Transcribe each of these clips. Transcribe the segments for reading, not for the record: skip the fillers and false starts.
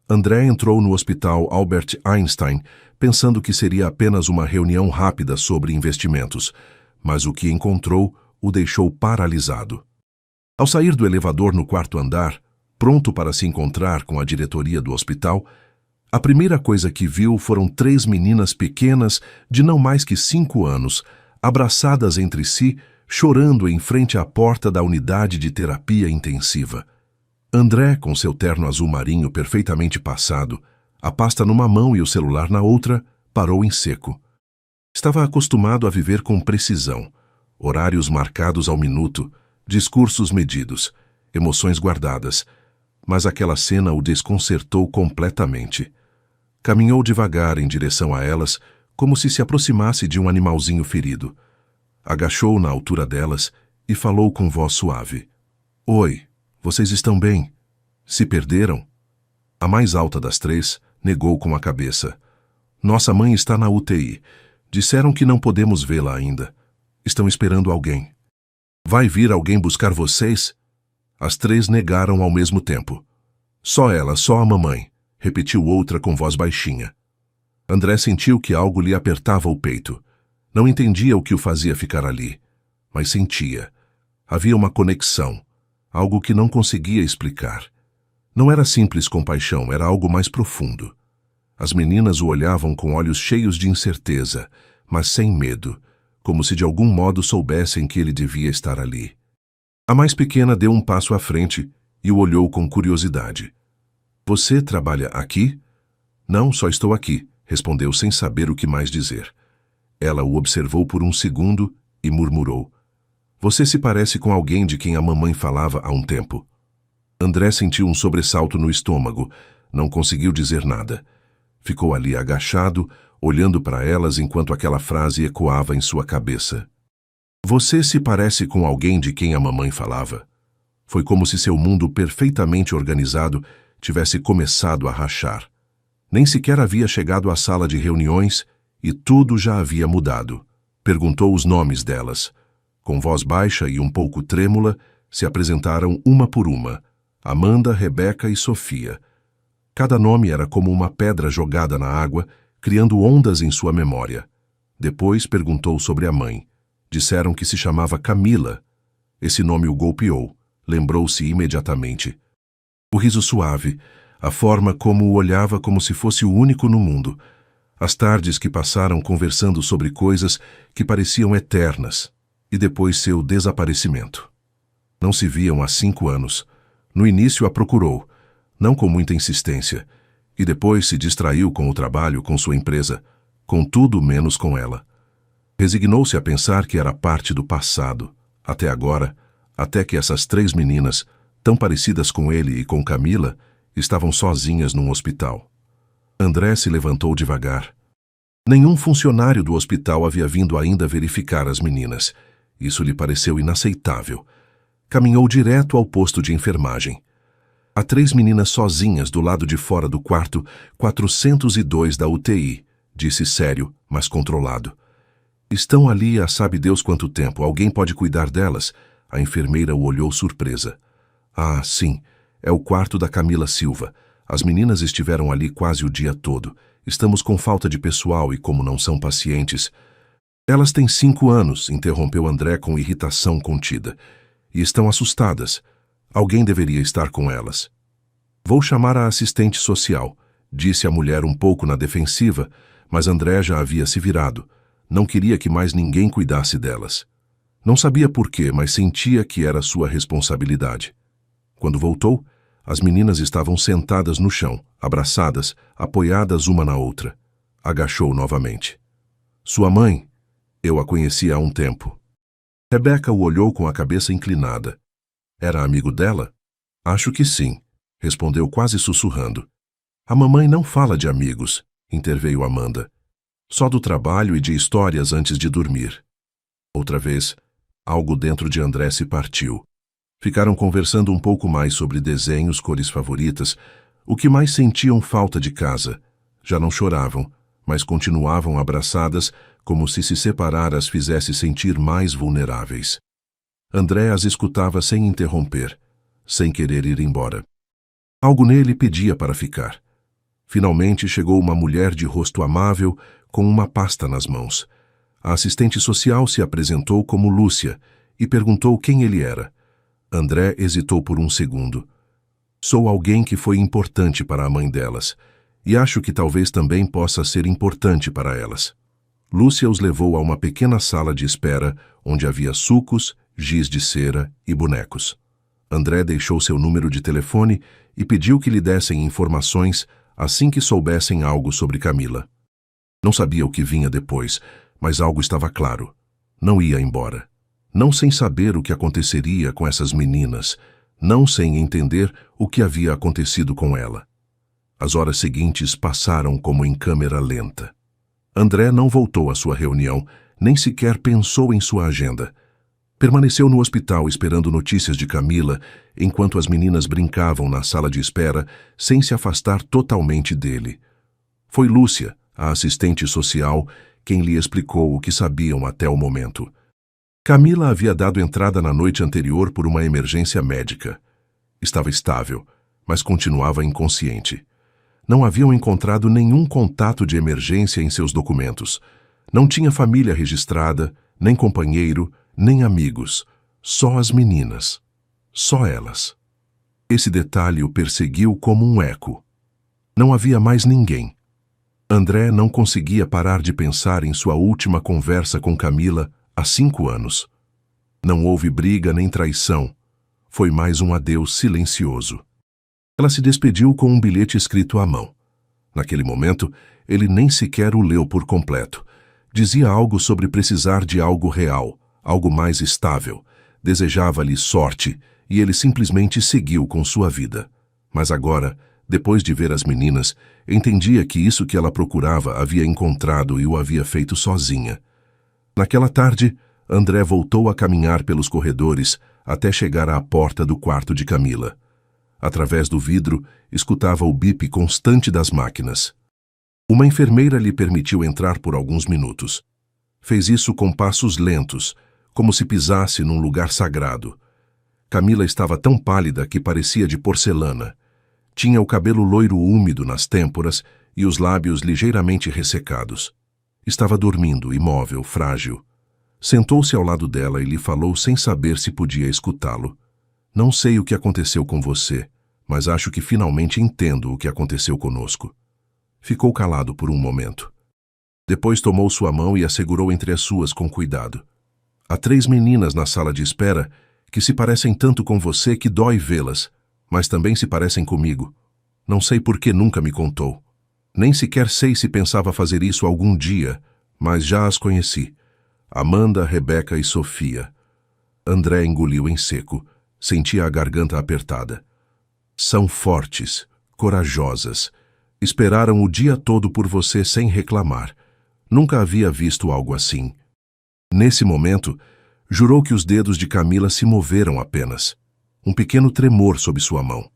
André entrou no Hospital Albert Einstein pensando que seria apenas uma reunião rápida sobre investimentos, mas o que encontrou o deixou paralisado. Ao sair do elevador no quarto andar, pronto para se encontrar com a diretoria do hospital, a primeira coisa que viu foram 3 meninas pequenas de não mais que 5 anos, abraçadas entre si, chorando em frente à porta da unidade de terapia intensiva. André, com seu terno azul marinho perfeitamente passado, a pasta numa mão e o celular na outra, parou em seco. Estava acostumado a viver com precisão, horários marcados ao minuto, discursos medidos, emoções guardadas, mas aquela cena o desconcertou completamente. Caminhou devagar em direção a elas, como se aproximasse de um animalzinho ferido. Agachou na altura delas e falou com voz suave. Oi, vocês estão bem? Se perderam? A mais alta das 3 negou com a cabeça. Nossa mãe está na UTI. Disseram que não podemos vê-la ainda. Estão esperando alguém. Vai vir alguém buscar vocês? As 3 negaram ao mesmo tempo. Só ela, só a mamãe, repetiu outra com voz baixinha. André sentiu que algo lhe apertava o peito. Não entendia o que o fazia ficar ali, mas sentia. Havia uma conexão, algo que não conseguia explicar. Não era simples compaixão, era algo mais profundo. As meninas o olhavam com olhos cheios de incerteza, mas sem medo, como se de algum modo soubessem que ele devia estar ali. A mais pequena deu um passo à frente e o olhou com curiosidade. Você trabalha aqui? Não, só estou aqui, respondeu sem saber o que mais dizer. Ela o observou por um segundo e murmurou. Você se parece com alguém de quem a mamãe falava há um tempo. André sentiu um sobressalto no estômago, não conseguiu dizer nada. Ficou ali agachado, olhando para elas enquanto aquela frase ecoava em sua cabeça. Você se parece com alguém de quem a mamãe falava? Foi como se seu mundo perfeitamente organizado tivesse começado a rachar. Nem sequer havia chegado à sala de reuniões e tudo já havia mudado. Perguntou os nomes delas. Com voz baixa e um pouco trêmula, se apresentaram uma por uma. Amanda, Rebeca e Sofia. Cada nome era como uma pedra jogada na água, criando ondas em sua memória. Depois perguntou sobre a mãe. Disseram que se chamava Camila. Esse nome o golpeou. Lembrou-se imediatamente. O riso suave, a forma como o olhava como se fosse o único no mundo. As tardes que passaram conversando sobre coisas que pareciam eternas. E depois seu desaparecimento. Não se viam há 5 anos. No início a procurou, não com muita insistência, e depois se distraiu com o trabalho, com sua empresa, com tudo menos com ela. Resignou-se a pensar que era parte do passado, até agora, até que essas 3 meninas, tão parecidas com ele e com Camila, estavam sozinhas num hospital. André se levantou devagar. Nenhum funcionário do hospital havia vindo ainda verificar as meninas. Isso lhe pareceu inaceitável. Caminhou direto ao posto de enfermagem. Há 3 meninas sozinhas do lado de fora do quarto 402 da UTI, disse sério, mas controlado. Estão ali há sabe Deus quanto tempo. Alguém pode cuidar delas? A enfermeira o olhou surpresa. Ah, sim, é o quarto da Camila Silva. As meninas estiveram ali quase o dia todo. Estamos com falta de pessoal e como não são pacientes... Elas têm 5 anos, interrompeu André com irritação contida. E estão assustadas. Alguém deveria estar com elas. Vou chamar a assistente social, disse a mulher um pouco na defensiva, mas André já havia se virado. Não queria que mais ninguém cuidasse delas. Não sabia por quê, mas sentia que era sua responsabilidade. Quando voltou, as meninas estavam sentadas no chão, abraçadas, apoiadas uma na outra. Agachou novamente. Sua mãe? Eu a conhecia há um tempo. Rebeca o olhou com a cabeça inclinada. Era amigo dela? Acho que sim, respondeu quase sussurrando. A mamãe não fala de amigos, interveio Amanda. Só do trabalho e de histórias antes de dormir. Outra vez, algo dentro de André se partiu. Ficaram conversando um pouco mais sobre desenhos, cores favoritas, o que mais sentiam falta de casa. Já não choravam, mas continuavam abraçadas como se separar as fizesse sentir mais vulneráveis. André as escutava sem interromper, sem querer ir embora. Algo nele pedia para ficar. Finalmente chegou uma mulher de rosto amável com uma pasta nas mãos. A assistente social se apresentou como Lúcia e perguntou quem ele era. André hesitou por um segundo. Sou alguém que foi importante para a mãe delas, e acho que talvez também possa ser importante para elas. Lúcia os levou a uma pequena sala de espera, onde havia sucos, giz de cera e bonecos. André deixou seu número de telefone e pediu que lhe dessem informações assim que soubessem algo sobre Camila. Não sabia o que vinha depois, mas algo estava claro. Não ia embora. Não sem saber o que aconteceria com essas meninas, não sem entender o que havia acontecido com ela. As horas seguintes passaram como em câmera lenta. André não voltou à sua reunião, nem sequer pensou em sua agenda. Permaneceu no hospital esperando notícias de Camila, enquanto as meninas brincavam na sala de espera, sem se afastar totalmente dele. Foi Lúcia, a assistente social, quem lhe explicou o que sabiam até o momento. Camila havia dado entrada na noite anterior por uma emergência médica. Estava estável, mas continuava inconsciente. Não haviam encontrado nenhum contato de emergência em seus documentos. Não tinha família registrada, nem companheiro, nem amigos. Só as meninas. Só elas. Esse detalhe o perseguiu como um eco. Não havia mais ninguém. André não conseguia parar de pensar em sua última conversa com Camila há 5 anos. Não houve briga nem traição. Foi mais um adeus silencioso. Ela se despediu com um bilhete escrito à mão. Naquele momento, ele nem sequer o leu por completo. Dizia algo sobre precisar de algo real, algo mais estável. Desejava-lhe sorte, e ele simplesmente seguiu com sua vida. Mas agora, depois de ver as meninas, entendia que isso que ela procurava havia encontrado e o havia feito sozinha. Naquela tarde, André voltou a caminhar pelos corredores até chegar à porta do quarto de Camila. Através do vidro, escutava o bip constante das máquinas. Uma enfermeira lhe permitiu entrar por alguns minutos. Fez isso com passos lentos, como se pisasse num lugar sagrado. Camila estava tão pálida que parecia de porcelana. Tinha o cabelo loiro úmido nas têmporas e os lábios ligeiramente ressecados. Estava dormindo, imóvel, frágil. Sentou-se ao lado dela e lhe falou sem saber se podia escutá-lo. Não sei o que aconteceu com você, mas acho que finalmente entendo o que aconteceu conosco. Ficou calado por um momento. Depois tomou sua mão e a segurou entre as suas com cuidado. Há 3 meninas na sala de espera que se parecem tanto com você que dói vê-las, mas também se parecem comigo. Não sei por que nunca me contou. Nem sequer sei se pensava fazer isso algum dia, mas já as conheci. Amanda, Rebeca e Sofia. André engoliu em seco. Sentia a garganta apertada. São fortes, corajosas. Esperaram o dia todo por você sem reclamar. Nunca havia visto algo assim. Nesse momento, jurou que os dedos de Camila se moveram apenas. Um pequeno tremor sob sua mão.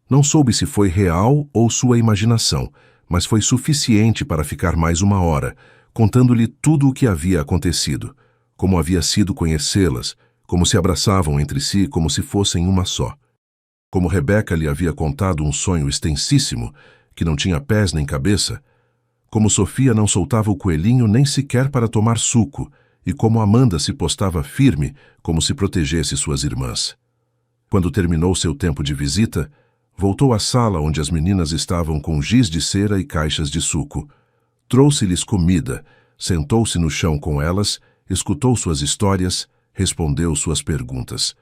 Não soube se foi real ou sua imaginação, mas foi suficiente para ficar mais 1 hora, contando-lhe tudo o que havia acontecido, como havia sido conhecê-las, como se abraçavam entre si como se fossem uma só. Como Rebeca lhe havia contado um sonho extensíssimo, que não tinha pés nem cabeça, como Sofia não soltava o coelhinho nem sequer para tomar suco, e como Amanda se postava firme, como se protegesse suas irmãs. Quando terminou seu tempo de visita, voltou à sala onde as meninas estavam com giz de cera e caixas de suco. Trouxe-lhes comida, sentou-se no chão com elas, escutou suas histórias, respondeu suas perguntas.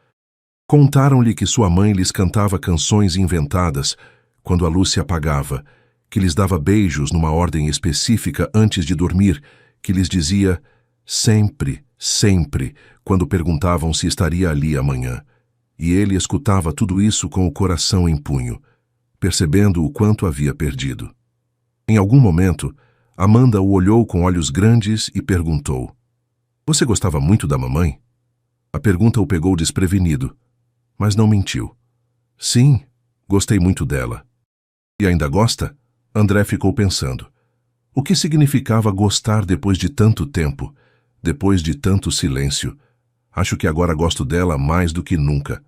Contaram-lhe que sua mãe lhes cantava canções inventadas quando a luz se apagava, que lhes dava beijos numa ordem específica antes de dormir, que lhes dizia sempre, sempre, quando perguntavam se estaria ali amanhã. E ele escutava tudo isso com o coração em punho, percebendo o quanto havia perdido. Em algum momento, Amanda o olhou com olhos grandes e perguntou: "Você gostava muito da mamãe?" A pergunta o pegou desprevenido, mas não mentiu. "Sim, gostei muito dela." "E ainda gosta?" André ficou pensando. O que significava gostar depois de tanto tempo, depois de tanto silêncio? Acho que agora gosto dela mais do que nunca.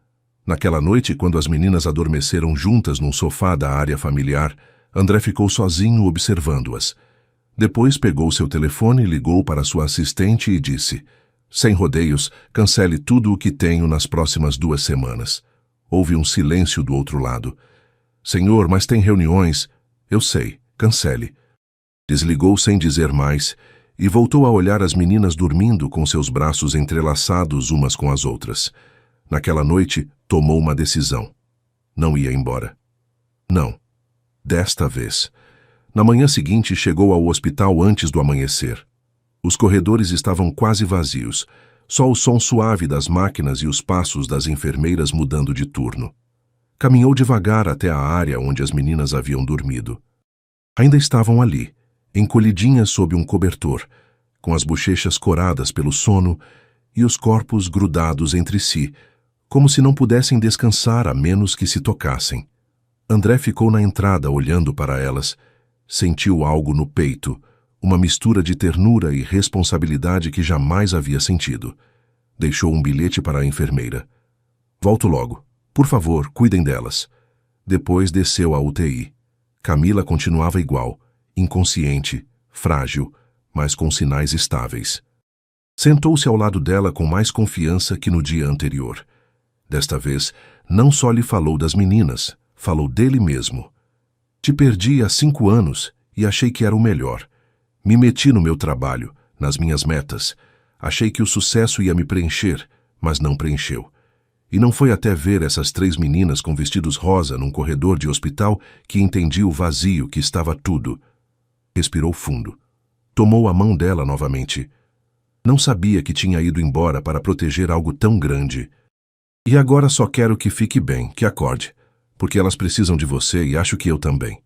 Naquela noite, quando as meninas adormeceram juntas num sofá da área familiar, André ficou sozinho observando-as. Depois pegou seu telefone, ligou para sua assistente e disse: sem rodeios, cancele tudo o que tenho nas próximas 2 semanas. Houve um silêncio do outro lado. Senhor, mas tem reuniões. Eu sei, cancele. Desligou sem dizer mais e voltou a olhar as meninas dormindo com seus braços entrelaçados umas com as outras. Naquela noite, tomou uma decisão. Não ia embora. Não. Desta vez. Na manhã seguinte, chegou ao hospital antes do amanhecer. Os corredores estavam quase vazios, só o som suave das máquinas e os passos das enfermeiras mudando de turno. Caminhou devagar até a área onde as meninas haviam dormido. Ainda estavam ali, encolhidinhas sob um cobertor, com as bochechas coradas pelo sono e os corpos grudados entre si, como se não pudessem descansar a menos que se tocassem. André ficou na entrada olhando para elas. Sentiu algo no peito, uma mistura de ternura e responsabilidade que jamais havia sentido. Deixou um bilhete para a enfermeira. Volto logo. Por favor, cuidem delas. Depois desceu à UTI. Camila continuava igual, inconsciente, frágil, mas com sinais estáveis. Sentou-se ao lado dela com mais confiança que no dia anterior. Desta vez, não só lhe falou das meninas, falou dele mesmo. Te perdi há 5 anos e achei que era o melhor. Me meti no meu trabalho, nas minhas metas. Achei que o sucesso ia me preencher, mas não preencheu. E não foi até ver essas 3 meninas com vestidos rosa num corredor de hospital que entendi o vazio que estava tudo. Respirou fundo. Tomou a mão dela novamente. Não sabia que tinha ido embora para proteger algo tão grande. E agora só quero que fique bem, que acorde, porque elas precisam de você e acho que eu também.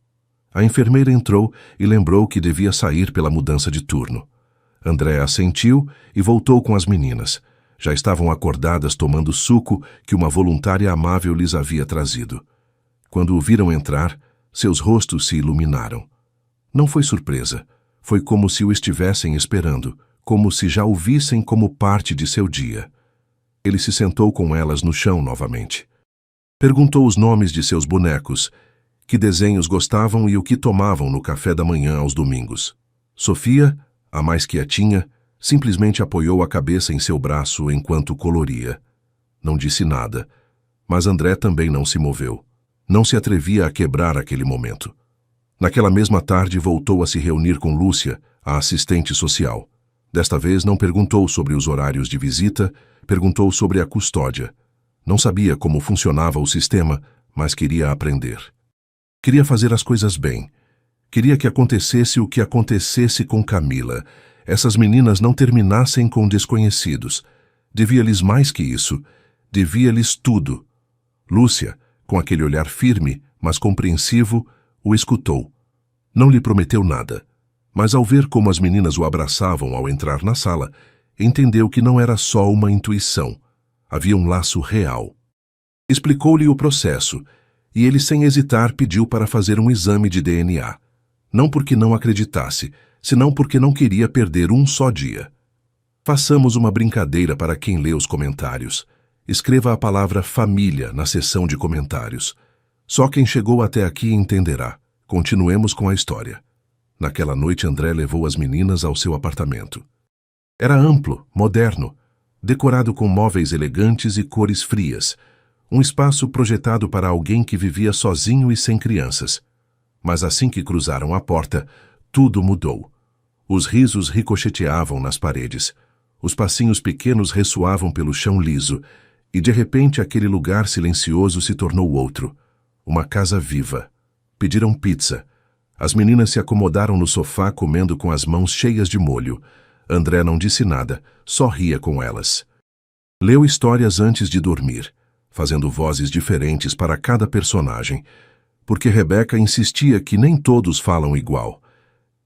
A enfermeira entrou e lembrou que devia sair pela mudança de turno. André assentiu e voltou com as meninas. Já estavam acordadas tomando suco que uma voluntária amável lhes havia trazido. Quando o viram entrar, seus rostos se iluminaram. Não foi surpresa. Foi como se o estivessem esperando, como se já o vissem como parte de seu dia. Ele se sentou com elas no chão novamente. Perguntou os nomes de seus bonecos, que desenhos gostavam e o que tomavam no café da manhã aos domingos. Sofia, a mais quietinha, simplesmente apoiou a cabeça em seu braço enquanto coloria. Não disse nada, mas André também não se moveu. Não se atrevia a quebrar aquele momento. Naquela mesma tarde voltou a se reunir com Lúcia, a assistente social. Desta vez não perguntou sobre os horários de visita, perguntou sobre a custódia. Não sabia como funcionava o sistema, mas queria aprender. Queria fazer as coisas bem. Queria que acontecesse o que acontecesse com Camila. Essas meninas não terminassem com desconhecidos. Devia-lhes mais que isso. Devia-lhes tudo. Lúcia, com aquele olhar firme, mas compreensivo, o escutou. Não lhe prometeu nada. Mas ao ver como as meninas o abraçavam ao entrar na sala, entendeu que não era só uma intuição. Havia um laço real. Explicou-lhe o processo, e ele sem hesitar pediu para fazer um exame de DNA. Não porque não acreditasse, senão porque não queria perder um só dia. Façamos uma brincadeira para quem lê os comentários. Escreva a palavra família na seção de comentários. Só quem chegou até aqui entenderá. Continuemos com a história. Naquela noite, André levou as meninas ao seu apartamento. Era amplo, moderno, decorado com móveis elegantes e cores frias. Um espaço projetado para alguém que vivia sozinho e sem crianças. Mas assim que cruzaram a porta, tudo mudou. Os risos ricocheteavam nas paredes. Os passinhos pequenos ressoavam pelo chão liso. E de repente aquele lugar silencioso se tornou outro. Uma casa viva. Pediram pizza. As meninas se acomodaram no sofá comendo com as mãos cheias de molho. André não disse nada, só ria com elas. Leu histórias antes de dormir, fazendo vozes diferentes para cada personagem, porque Rebeca insistia que nem todos falam igual.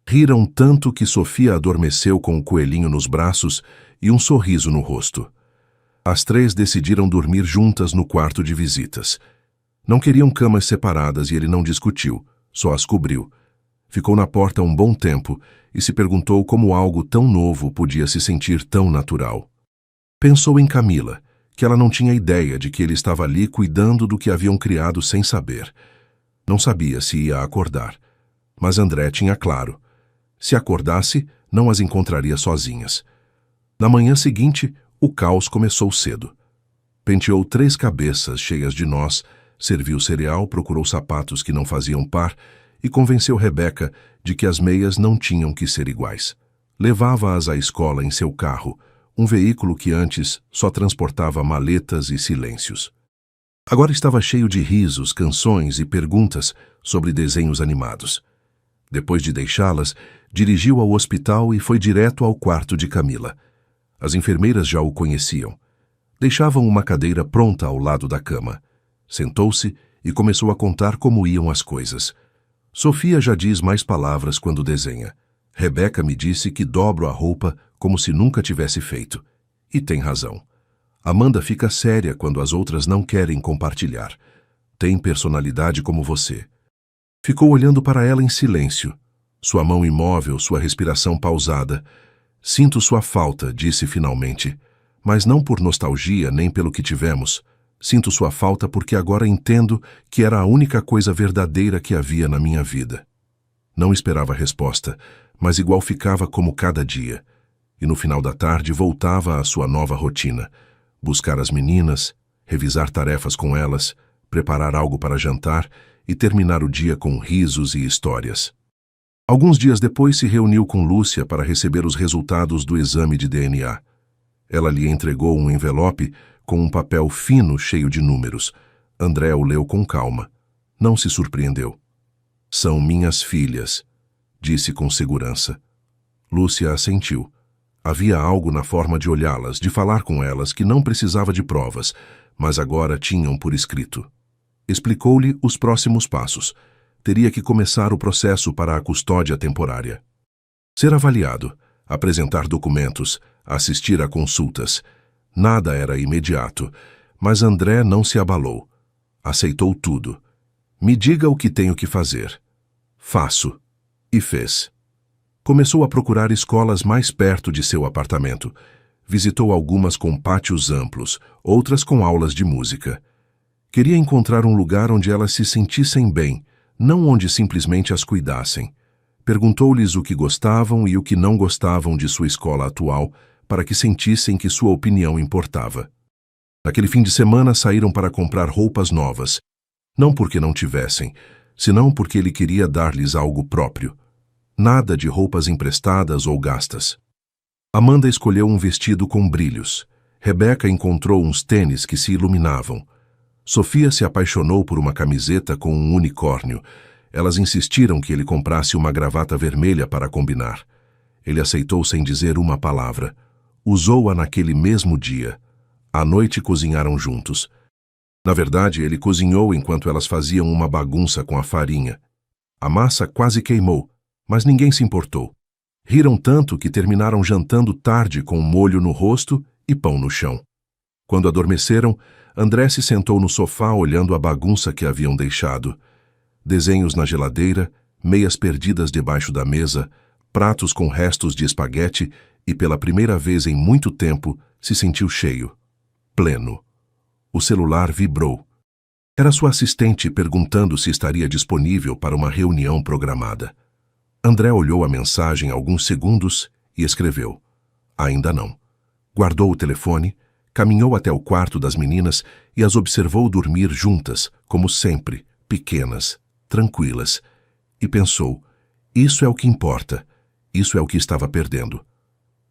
Riram tanto que Sofia adormeceu com o coelhinho nos braços e um sorriso no rosto. As 3 decidiram dormir juntas no quarto de visitas. Não queriam camas separadas e ele não discutiu, só as cobriu. Ficou na porta um bom tempo e se perguntou como algo tão novo podia se sentir tão natural. Pensou em Camila, que ela não tinha ideia de que ele estava ali cuidando do que haviam criado sem saber. Não sabia se ia acordar, Mas André tinha claro. Se acordasse, não as encontraria sozinhas. Na manhã seguinte, o caos começou cedo. Penteou 3 cabeças cheias de nós, serviu cereal, procurou sapatos que não faziam par e convenceu Rebeca de que as meias não tinham que ser iguais. Levava-as à escola em seu carro, um veículo que antes só transportava maletas e silêncios. Agora estava cheio de risos, canções e perguntas sobre desenhos animados. Depois de deixá-las, dirigiu ao hospital e foi direto ao quarto de Camila. As enfermeiras já o conheciam. Deixavam uma cadeira pronta ao lado da cama. Sentou-se e começou a contar como iam as coisas. Sofia já diz mais palavras quando desenha. Rebeca me disse que dobro a roupa como se nunca tivesse feito. E tem razão. Amanda fica séria quando as outras não querem compartilhar. Tem personalidade como você. Ficou olhando para ela em silêncio. Sua mão imóvel, sua respiração pausada. Sinto sua falta, disse finalmente. Mas não por nostalgia nem pelo que tivemos. Sinto sua falta porque agora entendo que era a única coisa verdadeira que havia na minha vida. Não esperava resposta, mas igual ficava como cada dia. E no final da tarde voltava à sua nova rotina. Buscar as meninas, revisar tarefas com elas, preparar algo para jantar e terminar o dia com risos e histórias. Alguns dias depois se reuniu com Lúcia para receber os resultados do exame de DNA. Ela lhe entregou um envelope com um papel fino cheio de números. André o leu com calma. Não se surpreendeu. São minhas filhas, disse com segurança. Lúcia assentiu. Havia algo na forma de olhá-las, de falar com elas, que não precisava de provas, mas agora tinham por escrito. Explicou-lhe os próximos passos. Teria que começar o processo para a custódia temporária. Ser avaliado, apresentar documentos, assistir a consultas. Nada era imediato, mas André não se abalou. Aceitou tudo. Me diga o que tenho que fazer. Faço. E fez. Começou a procurar escolas mais perto de seu apartamento. Visitou algumas com pátios amplos, outras com aulas de música. Queria encontrar um lugar onde elas se sentissem bem, não onde simplesmente as cuidassem. Perguntou-lhes o que gostavam e o que não gostavam de sua escola atual, para que sentissem que sua opinião importava. Naquele fim de semana saíram para comprar roupas novas, não porque não tivessem, senão porque ele queria dar-lhes algo próprio. Nada de roupas emprestadas ou gastas. Amanda escolheu um vestido com brilhos. Rebeca encontrou uns tênis que se iluminavam. Sofia se apaixonou por uma camiseta com um unicórnio. Elas insistiram que ele comprasse uma gravata vermelha para combinar. Ele aceitou sem dizer uma palavra. Usou-a naquele mesmo dia. À noite cozinharam juntos. Na verdade, ele cozinhou enquanto elas faziam uma bagunça com a farinha. A massa quase queimou, mas ninguém se importou. Riram tanto que terminaram jantando tarde com molho no rosto e pão no chão. Quando adormeceram, André se sentou no sofá olhando a bagunça que haviam deixado. Desenhos na geladeira, meias perdidas debaixo da mesa, pratos com restos de espaguete e, pela primeira vez em muito tempo, se sentiu cheio, pleno. O celular vibrou. Era sua assistente perguntando se estaria disponível para uma reunião programada. André olhou a mensagem alguns segundos e escreveu. Ainda não. Guardou o telefone, caminhou até o quarto das meninas e as observou dormir juntas, como sempre, pequenas, tranquilas. E pensou, isso é o que importa, isso é o que estava perdendo.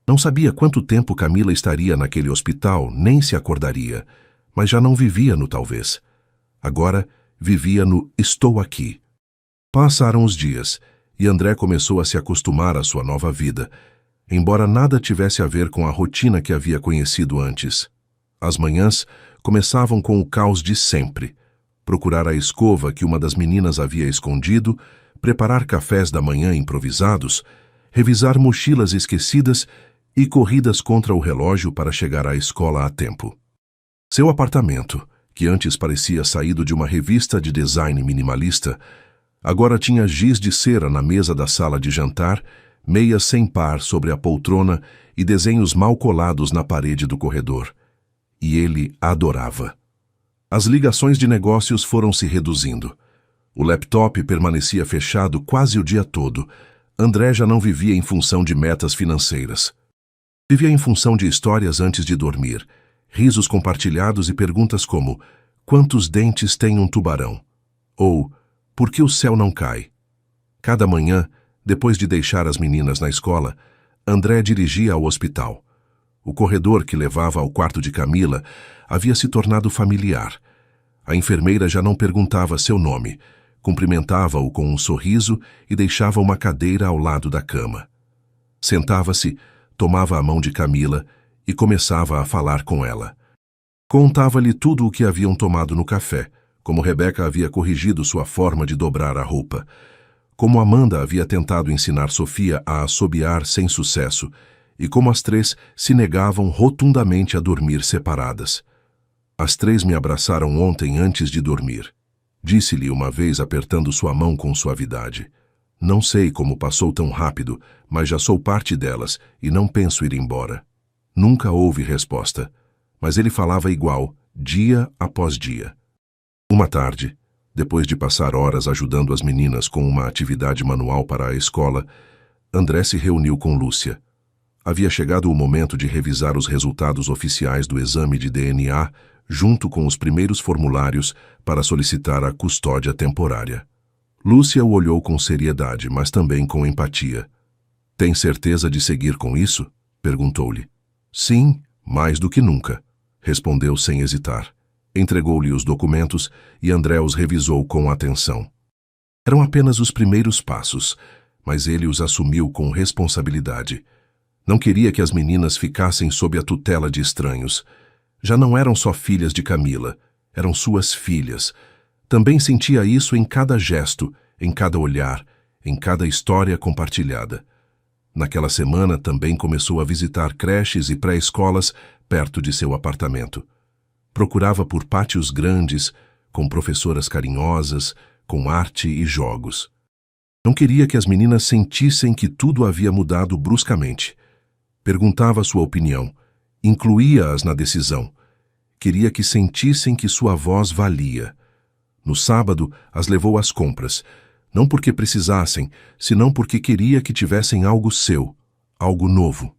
Não sabia quanto tempo Camila estaria naquele hospital, nem se acordaria, mas já não vivia no talvez. Agora vivia no estou aqui. Passaram os dias e André começou a se acostumar à sua nova vida, embora nada tivesse a ver com a rotina que havia conhecido antes. As manhãs começavam com o caos de sempre. Procurar a escova que uma das meninas havia escondido, preparar cafés da manhã improvisados, revisar mochilas esquecidas e corridas contra o relógio para chegar à escola a tempo. Seu apartamento, que antes parecia saído de uma revista de design minimalista, agora tinha giz de cera na mesa da sala de jantar, meias sem par sobre a poltrona e desenhos mal colados na parede do corredor. E ele adorava. As ligações de negócios foram se reduzindo. O laptop permanecia fechado quase o dia todo. André já não vivia em função de metas financeiras. Vivia em função de histórias antes de dormir, risos compartilhados e perguntas como: quantos dentes tem um tubarão? Ou por que o céu não cai? Cada manhã, depois de deixar as meninas na escola, André dirigia ao hospital. O corredor que levava ao quarto de Camila havia se tornado familiar. A enfermeira já não perguntava seu nome, cumprimentava-o com um sorriso e deixava uma cadeira ao lado da cama. Sentava-se, tomava a mão de Camila e começava a falar com ela. Contava-lhe tudo o que haviam tomado no café, como Rebeca havia corrigido sua forma de dobrar a roupa, como Amanda havia tentado ensinar Sofia a assobiar sem sucesso e como as três se negavam rotundamente a dormir separadas. As três me abraçaram ontem antes de dormir. Disse-lhe uma vez apertando sua mão com suavidade. Não sei como passou tão rápido, mas já sou parte delas e não penso ir embora. Nunca houve resposta, mas ele falava igual, dia após dia. Uma tarde, depois de passar horas ajudando as meninas com uma atividade manual para a escola, André se reuniu com Lúcia. Havia chegado o momento de revisar os resultados oficiais do exame de DNA junto com os primeiros formulários para solicitar a custódia temporária. Lúcia o olhou com seriedade, mas também com empatia. Tem certeza de seguir com isso? Perguntou-lhe. Sim, mais do que nunca, respondeu sem hesitar. Entregou-lhe os documentos e André os revisou com atenção. Eram apenas os primeiros passos, mas ele os assumiu com responsabilidade. Não queria que as meninas ficassem sob a tutela de estranhos. Já não eram só filhas de Camila, eram suas filhas. Também sentia isso em cada gesto, em cada olhar, em cada história compartilhada. Naquela semana também começou a visitar creches e pré-escolas perto de seu apartamento. Procurava por pátios grandes, com professoras carinhosas, com arte e jogos. Não queria que as meninas sentissem que tudo havia mudado bruscamente. Perguntava sua opinião, incluía-as na decisão. Queria que sentissem que sua voz valia. No sábado, as levou às compras, não porque precisassem, senão porque queria que tivessem algo seu, algo novo.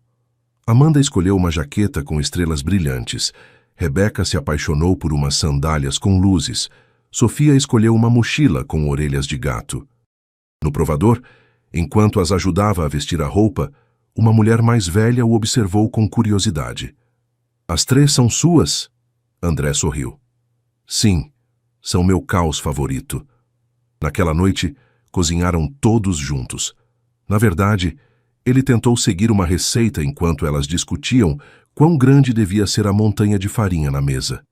Amanda escolheu uma jaqueta com estrelas brilhantes. Rebeca se apaixonou por umas sandálias com luzes. Sofia escolheu uma mochila com orelhas de gato. No provador, enquanto as ajudava a vestir a roupa, uma mulher mais velha o observou com curiosidade. As três são suas? André sorriu. Sim, são meu caos favorito. Naquela noite, cozinharam todos juntos. Na verdade, ele tentou seguir uma receita enquanto elas discutiam quão grande devia ser a montanha de farinha na mesa.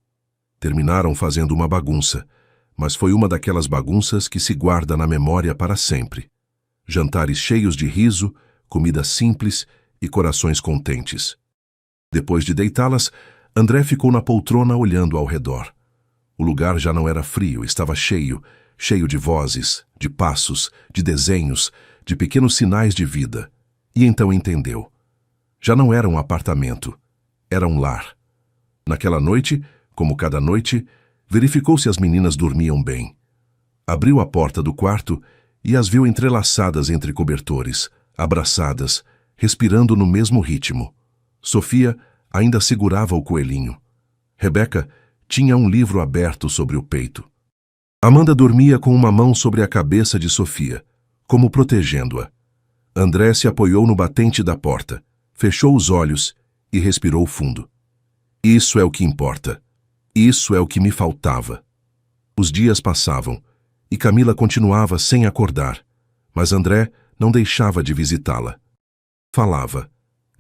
Terminaram fazendo uma bagunça, mas foi uma daquelas bagunças que se guarda na memória para sempre. Jantares cheios de riso, comida simples e corações contentes. Depois de deitá-las, André ficou na poltrona olhando ao redor. O lugar já não era frio, estava cheio, cheio de vozes, de passos, de desenhos, de pequenos sinais de vida. E então entendeu. Já não era um apartamento, era um lar. Naquela noite, como cada noite, verificou se as meninas dormiam bem. Abriu a porta do quarto e as viu entrelaçadas entre cobertores, abraçadas, respirando no mesmo ritmo. Sofia ainda segurava o coelhinho. Rebeca tinha um livro aberto sobre o peito. Amanda dormia com uma mão sobre a cabeça de Sofia, como protegendo-a. André se apoiou no batente da porta, fechou os olhos e respirou fundo. Isso é o que importa. Isso é o que me faltava. Os dias passavam e Camila continuava sem acordar, mas André não deixava de visitá-la. Falava,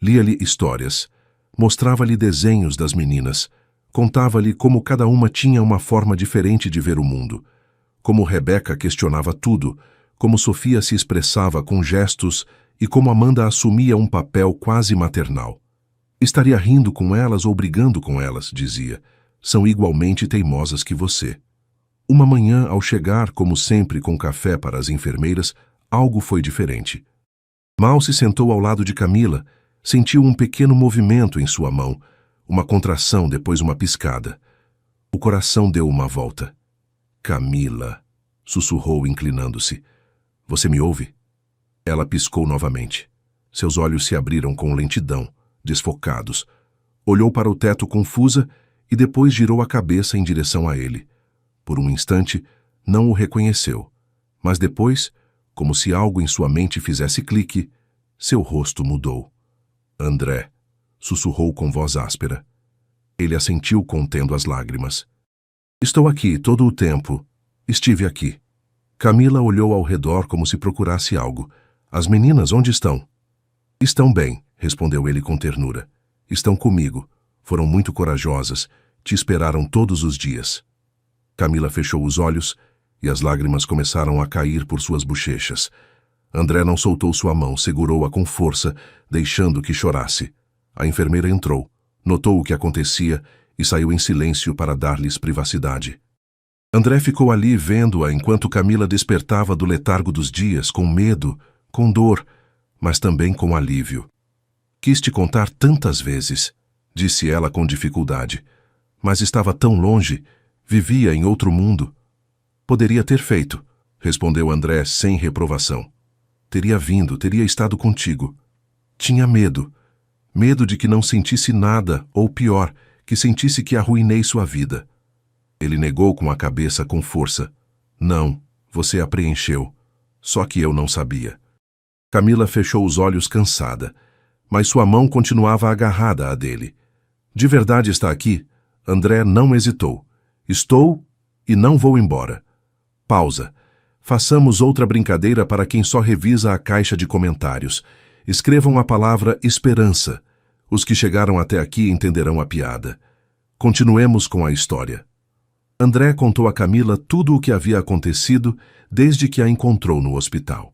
lia-lhe histórias, mostrava-lhe desenhos das meninas, contava-lhe como cada uma tinha uma forma diferente de ver o mundo, como Rebeca questionava tudo, como Sofia se expressava com gestos e como Amanda assumia um papel quase maternal. Estaria rindo com elas ou brigando com elas, dizia. São igualmente teimosas que você. Uma manhã, ao chegar, como sempre, com café para as enfermeiras, algo foi diferente. Mal se sentou ao lado de Camila, sentiu um pequeno movimento em sua mão, uma contração, depois uma piscada. O coração deu uma volta. Camila, sussurrou, inclinando-se. Você me ouve? Ela piscou novamente. Seus olhos se abriram com lentidão, desfocados. Olhou para o teto confusa e depois girou a cabeça em direção a ele. Por um instante, não o reconheceu. Mas depois, como se algo em sua mente fizesse clique, seu rosto mudou. André, sussurrou com voz áspera. Ele assentiu, contendo as lágrimas. Estou aqui todo o tempo. Estive aqui. Camila olhou ao redor como se procurasse algo. As meninas onde estão? Estão bem, respondeu ele com ternura. Estão comigo. Foram muito corajosas. Te esperaram todos os dias. Camila fechou os olhos e as lágrimas começaram a cair por suas bochechas. André não soltou sua mão, segurou-a com força, deixando que chorasse. A enfermeira entrou, notou o que acontecia e saiu em silêncio para dar-lhes privacidade. André ficou ali vendo-a enquanto Camila despertava do letargo dos dias, com medo, com dor, mas também com alívio. Quis te contar tantas vezes, disse ela com dificuldade, mas estava tão longe, vivia em outro mundo. Poderia ter feito, respondeu André sem reprovação. Teria vindo, teria estado contigo. Tinha medo. Medo de que não sentisse nada, ou pior, que sentisse que arruinei sua vida. Ele negou com a cabeça com força. Não, você a preencheu. Só que eu não sabia. Camila fechou os olhos cansada, mas sua mão continuava agarrada à dele. De verdade está aqui? André não hesitou. Estou e não vou embora. Pausa. Façamos outra brincadeira para quem só revisa a caixa de comentários. Escrevam a palavra esperança. Os que chegaram até aqui entenderão a piada. Continuemos com a história. André contou a Camila tudo o que havia acontecido desde que a encontrou no hospital.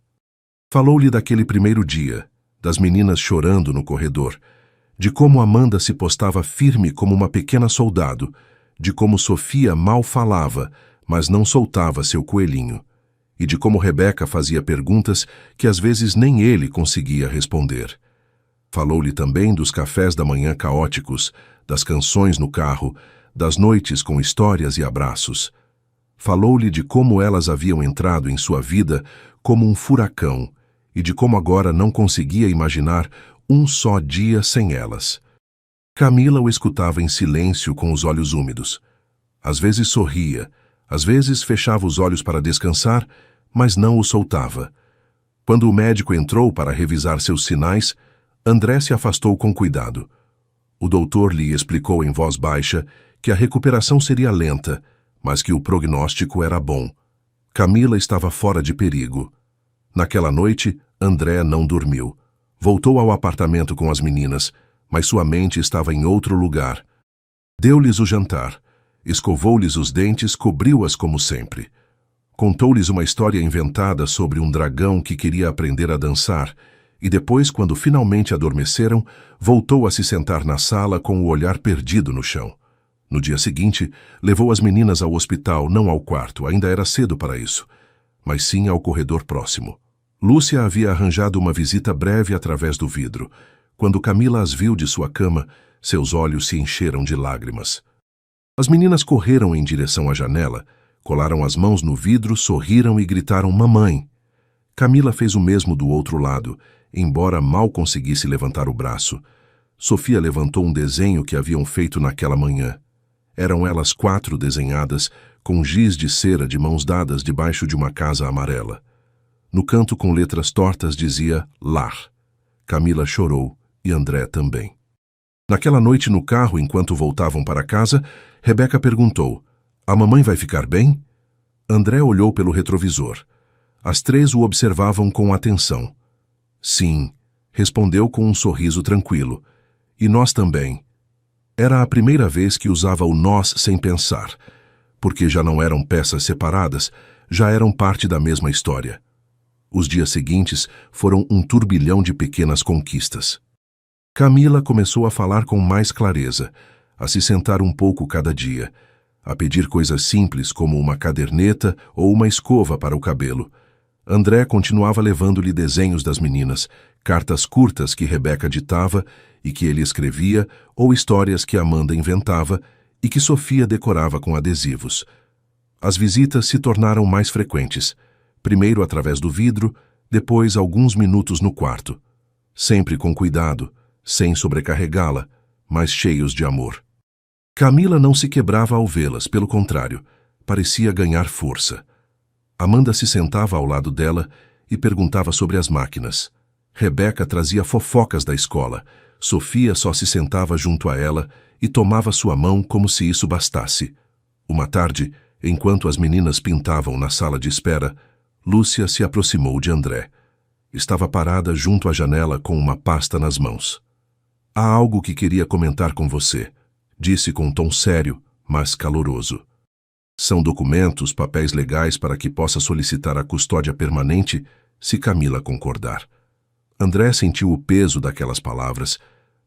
Falou-lhe daquele primeiro dia, das meninas chorando no corredor, de como Amanda se postava firme como uma pequena soldado, de como Sofia mal falava, mas não soltava seu coelhinho, e de como Rebeca fazia perguntas que às vezes nem ele conseguia responder. Falou-lhe também dos cafés da manhã caóticos, das canções no carro, das noites com histórias e abraços. Falou-lhe de como elas haviam entrado em sua vida como um furacão e de como agora não conseguia imaginar um só dia sem elas. Camila o escutava em silêncio com os olhos úmidos. Às vezes sorria, às vezes fechava os olhos para descansar, mas não o soltava. Quando o médico entrou para revisar seus sinais, André se afastou com cuidado. O doutor lhe explicou em voz baixa que a recuperação seria lenta, mas que o prognóstico era bom. Camila estava fora de perigo. Naquela noite, André não dormiu. Voltou ao apartamento com as meninas, mas sua mente estava em outro lugar. Deu-lhes o jantar, escovou-lhes os dentes, cobriu-as como sempre. Contou-lhes uma história inventada sobre um dragão que queria aprender a dançar, e depois, quando finalmente adormeceram, voltou a se sentar na sala com o olhar perdido no chão. No dia seguinte, levou as meninas ao hospital, não ao quarto, ainda era cedo para isso, mas sim ao corredor próximo. Lúcia havia arranjado uma visita breve através do vidro. Quando Camila as viu de sua cama, seus olhos se encheram de lágrimas. As meninas correram em direção à janela, colaram as mãos no vidro, sorriram e gritaram "Mamãe!". Camila fez o mesmo do outro lado, embora mal conseguisse levantar o braço. Sofia levantou um desenho que haviam feito naquela manhã. Eram elas 4 desenhadas, com giz de cera de mãos dadas debaixo de uma casa amarela. No canto com letras tortas dizia "Lar". Camila chorou e André também. Naquela noite no carro, enquanto voltavam para casa, Rebeca perguntou: "A mamãe vai ficar bem?" André olhou pelo retrovisor. As 3 o observavam com atenção. "Sim", respondeu com um sorriso tranquilo. "E nós também." Era a primeira vez que usava o nós sem pensar, porque já não eram peças separadas, já eram parte da mesma história. Os dias seguintes foram um turbilhão de pequenas conquistas. Camila começou a falar com mais clareza, a se sentar um pouco cada dia, a pedir coisas simples como uma caderneta ou uma escova para o cabelo. André continuava levando-lhe desenhos das meninas, cartas curtas que Rebeca ditava e que ele escrevia, ou histórias que Amanda inventava e que Sofia decorava com adesivos. As visitas se tornaram mais frequentes, primeiro através do vidro, depois alguns minutos no quarto. Sempre com cuidado, sem sobrecarregá-la, mas cheios de amor. Camila não se quebrava ao vê-las, pelo contrário, parecia ganhar força. Amanda se sentava ao lado dela e perguntava sobre as máquinas. Rebeca trazia fofocas da escola. Sofia só se sentava junto a ela e tomava sua mão como se isso bastasse. Uma tarde, enquanto as meninas pintavam na sala de espera, Lúcia se aproximou de André. Estava parada junto à janela com uma pasta nas mãos. Há algo que queria comentar com você, disse com um tom sério, mas caloroso. São documentos, papéis legais para que possa solicitar a custódia permanente, se Camila concordar. André sentiu o peso daquelas palavras,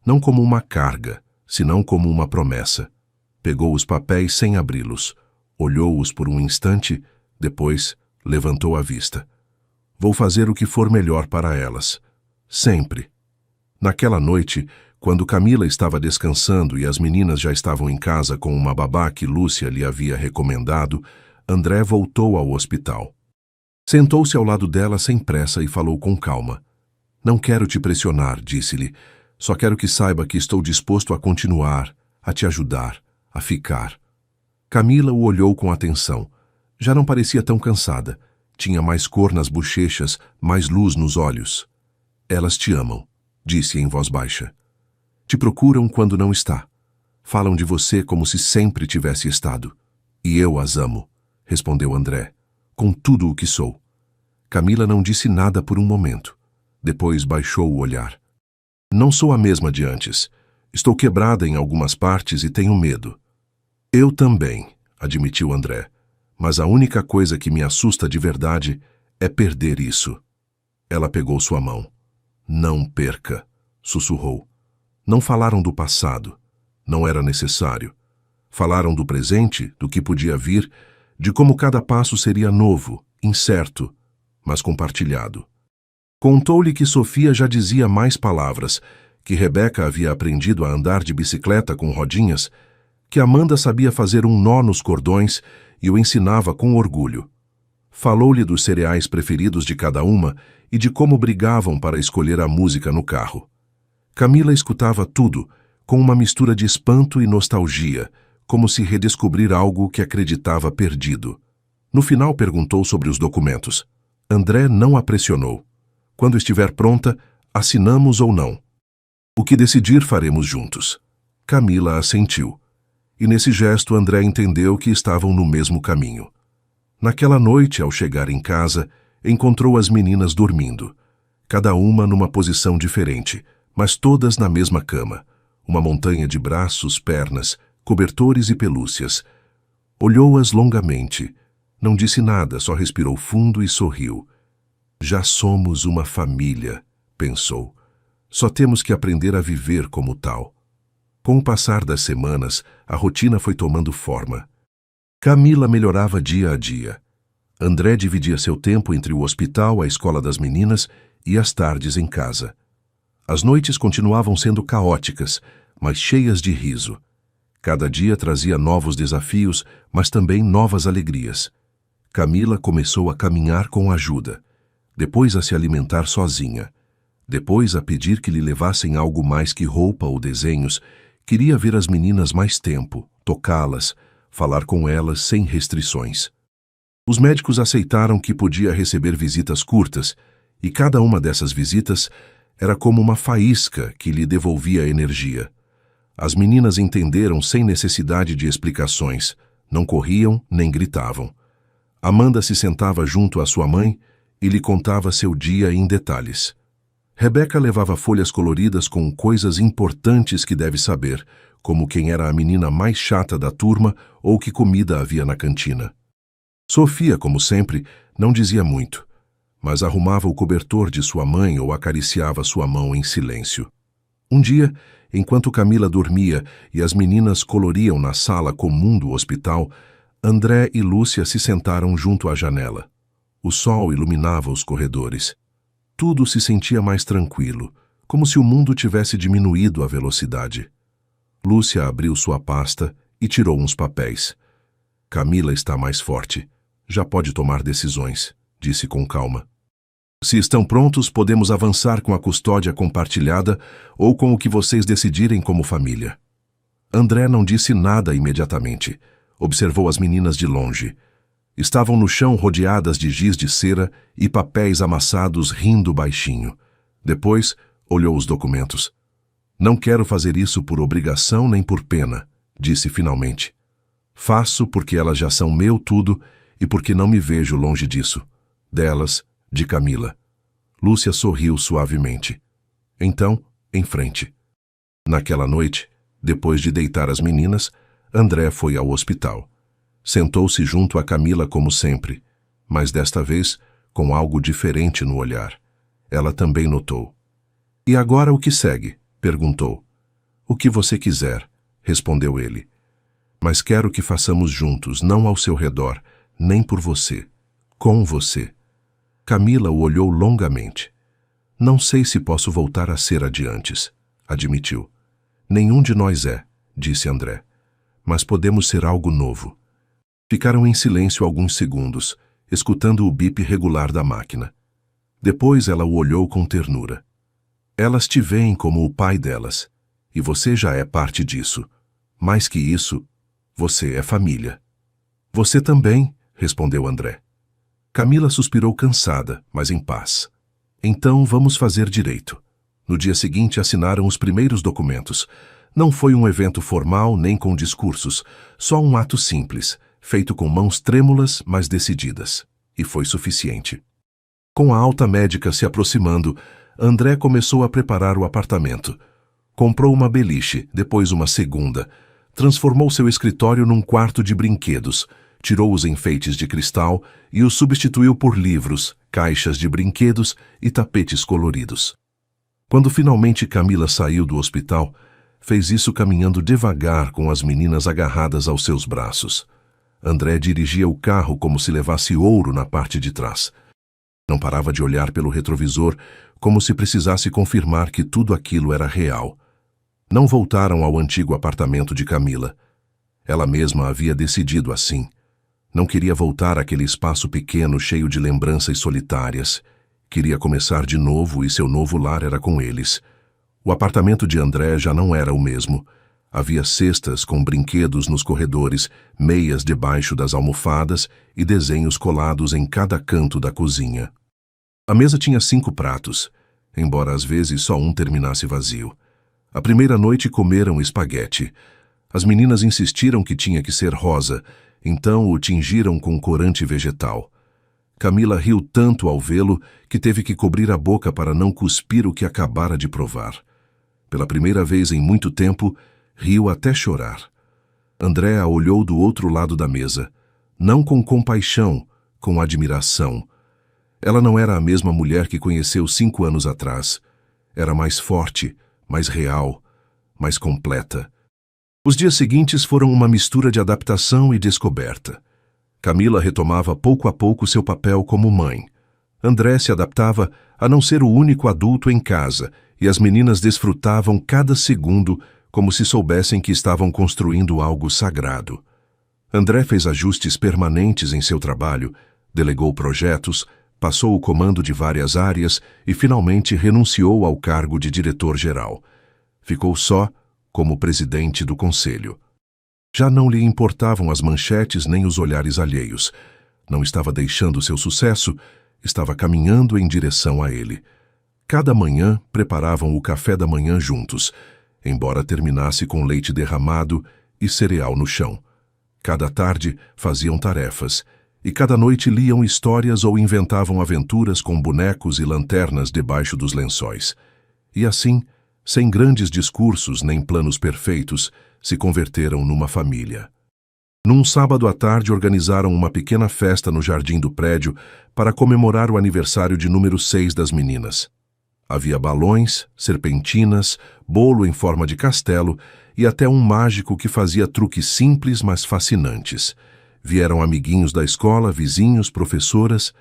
não como uma carga, senão como uma promessa. Pegou os papéis sem abri-los, olhou-os por um instante, depois levantou a vista. Vou fazer o que for melhor para elas. Sempre. Naquela noite, quando Camila estava descansando e as meninas já estavam em casa com uma babá que Lúcia lhe havia recomendado, André voltou ao hospital. Sentou-se ao lado dela sem pressa e falou com calma. Não quero te pressionar, disse-lhe. Só quero que saiba que estou disposto a continuar, a te ajudar, a ficar. Camila o olhou com atenção. Já não parecia tão cansada. Tinha mais cor nas bochechas, mais luz nos olhos. Elas te amam, disse em voz baixa. Te procuram quando não está. Falam de você como se sempre tivesse estado. E eu as amo, respondeu André, com tudo o que sou. Camila não disse nada por um momento. Depois baixou o olhar. Não sou a mesma de antes. Estou quebrada em algumas partes e tenho medo. Eu também, admitiu André. Mas a única coisa que me assusta de verdade é perder isso. Ela pegou sua mão. Não perca, sussurrou. Não falaram do passado. Não era necessário. Falaram do presente, do que podia vir, de como cada passo seria novo, incerto, mas compartilhado. Contou-lhe que Sofia já dizia mais palavras, que Rebeca havia aprendido a andar de bicicleta com rodinhas, que Amanda sabia fazer um nó nos cordões e o ensinava com orgulho. Falou-lhe dos cereais preferidos de cada uma e de como brigavam para escolher a música no carro. Camila escutava tudo, com uma mistura de espanto e nostalgia, como se redescobrir algo que acreditava perdido. No final perguntou sobre os documentos. André não a pressionou. Quando estiver pronta, assinamos ou não. O que decidir faremos juntos. Camila assentiu. E nesse gesto André entendeu que estavam no mesmo caminho. Naquela noite, ao chegar em casa, encontrou as meninas dormindo. Cada uma numa posição diferente, mas todas na mesma cama. Uma montanha de braços, pernas, cobertores e pelúcias. Olhou-as longamente. Não disse nada, só respirou fundo e sorriu. Já somos uma família, pensou. Só temos que aprender a viver como tal. Com o passar das semanas, a rotina foi tomando forma. Camila melhorava dia a dia. André dividia seu tempo entre o hospital, a escola das meninas e as tardes em casa. As noites continuavam sendo caóticas, mas cheias de riso. Cada dia trazia novos desafios, mas também novas alegrias. Camila começou a caminhar com ajuda, depois a se alimentar sozinha, depois a pedir que lhe levassem algo mais que roupa ou desenhos. Queria ver as meninas mais tempo, tocá-las, falar com elas sem restrições. Os médicos aceitaram que podia receber visitas curtas, e cada uma dessas visitas era como uma faísca que lhe devolvia energia. As meninas entenderam sem necessidade de explicações, não corriam nem gritavam. Amanda se sentava junto à sua mãe e lhe contava seu dia em detalhes. Rebeca levava folhas coloridas com coisas importantes que deve saber, como quem era a menina mais chata da turma ou que comida havia na cantina. Sofia, como sempre, não dizia muito, mas arrumava o cobertor de sua mãe ou acariciava sua mão em silêncio. Um dia, enquanto Camila dormia e as meninas coloriam na sala comum do hospital, André e Lúcia se sentaram junto à janela. O sol iluminava os corredores. Tudo se sentia mais tranquilo, como se o mundo tivesse diminuído a velocidade. Lúcia abriu sua pasta e tirou uns papéis. Camila está mais forte. Já pode tomar decisões, disse com calma. Se estão prontos, podemos avançar com a custódia compartilhada ou com o que vocês decidirem como família. André não disse nada imediatamente. Observou as meninas de longe. Estavam no chão rodeadas de giz de cera e papéis amassados, rindo baixinho. Depois, olhou os documentos. Não quero fazer isso por obrigação nem por pena, disse finalmente. Faço porque elas já são meu tudo e porque não me vejo longe disso. Delas, de Camila. Lúcia sorriu suavemente. Então, em frente. Naquela noite, depois de deitar as meninas, André foi ao hospital. Sentou-se junto a Camila como sempre, mas desta vez com algo diferente no olhar. Ela também notou. E agora o que segue? Perguntou. O que você quiser, respondeu ele. Mas quero que façamos juntos, não ao seu redor, nem por você. Com você. Camila o olhou longamente. Não sei se posso voltar a ser a de antes, admitiu. Nenhum de nós é, disse André. Mas podemos ser algo novo. Ficaram em silêncio alguns segundos, escutando o bip regular da máquina. Depois ela o olhou com ternura. Elas te veem como o pai delas, e você já é parte disso. Mais que isso, você é família. Você também, respondeu André. Camila suspirou cansada, mas em paz. Então vamos fazer direito. No dia seguinte assinaram os primeiros documentos. Não foi um evento formal nem com discursos, só um ato simples, feito com mãos trêmulas, mas decididas. E foi suficiente. Com a alta médica se aproximando, André começou a preparar o apartamento. Comprou uma beliche, depois uma segunda. Transformou seu escritório num quarto de brinquedos. Tirou os enfeites de cristal e os substituiu por livros, caixas de brinquedos e tapetes coloridos. Quando finalmente Camila saiu do hospital, fez isso caminhando devagar com as meninas agarradas aos seus braços. André dirigia o carro como se levasse ouro na parte de trás. Não parava de olhar pelo retrovisor, como se precisasse confirmar que tudo aquilo era real. Não voltaram ao antigo apartamento de Camila. Ela mesma havia decidido assim. Não queria voltar àquele espaço pequeno cheio de lembranças solitárias. Queria começar de novo e seu novo lar era com eles. O apartamento de André já não era o mesmo. Havia cestas com brinquedos nos corredores, meias debaixo das almofadas e desenhos colados em cada canto da cozinha. A mesa tinha 5 pratos, embora às vezes só um terminasse vazio. A primeira noite comeram espaguete. As meninas insistiram que tinha que ser rosa, então o tingiram com corante vegetal. Camila riu tanto ao vê-lo que teve que cobrir a boca para não cuspir o que acabara de provar. Pela primeira vez em muito tempo, riu até chorar. André a olhou do outro lado da mesa, não com compaixão, com admiração. Ela não era a mesma mulher que conheceu 5 anos atrás. Era mais forte, mais real, mais completa. Os dias seguintes foram uma mistura de adaptação e descoberta. Camila retomava pouco a pouco seu papel como mãe. André se adaptava a não ser o único adulto em casa e as meninas desfrutavam cada segundo como se soubessem que estavam construindo algo sagrado. André fez ajustes permanentes em seu trabalho, delegou projetos, passou o comando de várias áreas e finalmente renunciou ao cargo de diretor-geral. Ficou só como presidente do conselho. Já não lhe importavam as manchetes nem os olhares alheios. Não estava deixando seu sucesso, estava caminhando em direção a ele. Cada manhã preparavam o café da manhã juntos, embora terminasse com leite derramado e cereal no chão. Cada tarde faziam tarefas, e cada noite liam histórias ou inventavam aventuras com bonecos e lanternas debaixo dos lençóis. E assim, sem grandes discursos nem planos perfeitos, se converteram numa família. Num sábado à tarde organizaram uma pequena festa no jardim do prédio para comemorar o aniversário de número 6 das meninas. Havia balões, serpentinas, bolo em forma de castelo e até um mágico que fazia truques simples, mas fascinantes. Vieram amiguinhos da escola, vizinhos, professoras.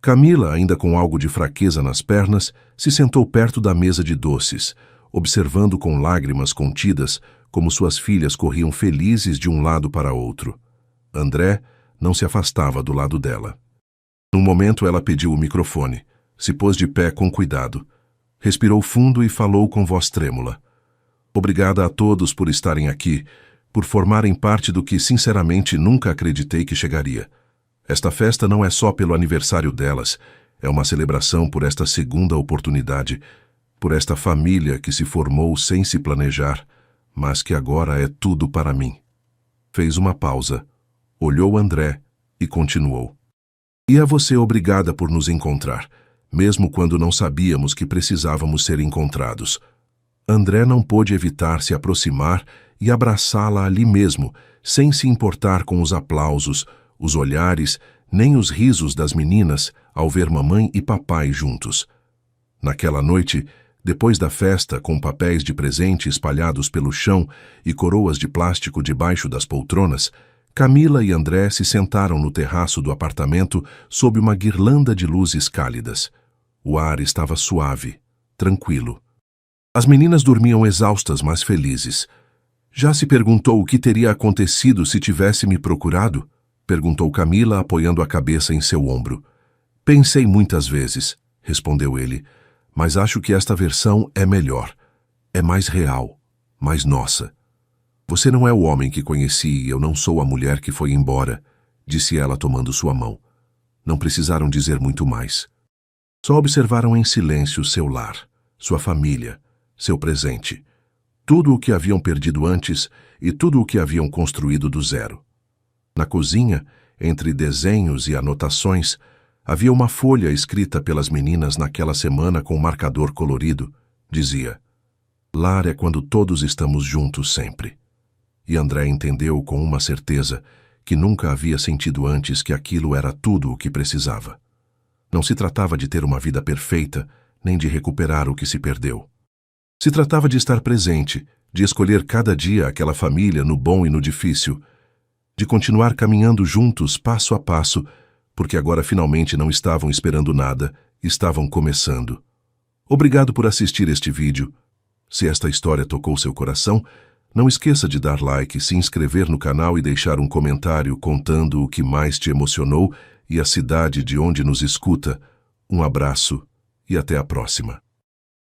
Camila, ainda com algo de fraqueza nas pernas, se sentou perto da mesa de doces, observando com lágrimas contidas como suas filhas corriam felizes de um lado para outro. André não se afastava do lado dela. Num momento ela pediu o microfone, se pôs de pé com cuidado, respirou fundo e falou com voz trêmula. Obrigada a todos por estarem aqui, por formarem parte do que sinceramente nunca acreditei que chegaria. Esta festa não é só pelo aniversário delas, é uma celebração por esta segunda oportunidade, por esta família que se formou sem se planejar, mas que agora é tudo para mim. Fez uma pausa, olhou André e continuou. E a você obrigada por nos encontrar, mesmo quando não sabíamos que precisávamos ser encontrados. André não pôde evitar se aproximar e abraçá-la ali mesmo, sem se importar com os aplausos, os olhares, nem os risos das meninas ao ver mamãe e papai juntos. Naquela noite, depois da festa, com papéis de presente espalhados pelo chão e coroas de plástico debaixo das poltronas, Camila e André se sentaram no terraço do apartamento sob uma guirlanda de luzes cálidas. O ar estava suave, tranquilo. As meninas dormiam exaustas, mas felizes. Já se perguntou o que teria acontecido se tivesse me procurado? Perguntou Camila, apoiando a cabeça em seu ombro. Pensei muitas vezes, respondeu ele, mas acho que esta versão é melhor. É mais real, mais nossa. Você não é o homem que conheci e eu não sou a mulher que foi embora, disse ela tomando sua mão. Não precisaram dizer muito mais. Só observaram em silêncio seu lar, sua família, seu presente, tudo o que haviam perdido antes e tudo o que haviam construído do zero. Na cozinha, entre desenhos e anotações, havia uma folha escrita pelas meninas naquela semana com um marcador colorido. Dizia: Lar é quando todos estamos juntos sempre. E André entendeu com uma certeza que nunca havia sentido antes que aquilo era tudo o que precisava. Não se tratava de ter uma vida perfeita, nem de recuperar o que se perdeu. Se tratava de estar presente, de escolher cada dia aquela família no bom e no difícil, de continuar caminhando juntos passo a passo, porque agora finalmente não estavam esperando nada, estavam começando. Obrigado por assistir este vídeo. Se esta história tocou seu coração, não esqueça de dar like, se inscrever no canal e deixar um comentário contando o que mais te emocionou e a cidade de onde nos escuta. Um abraço e até a próxima.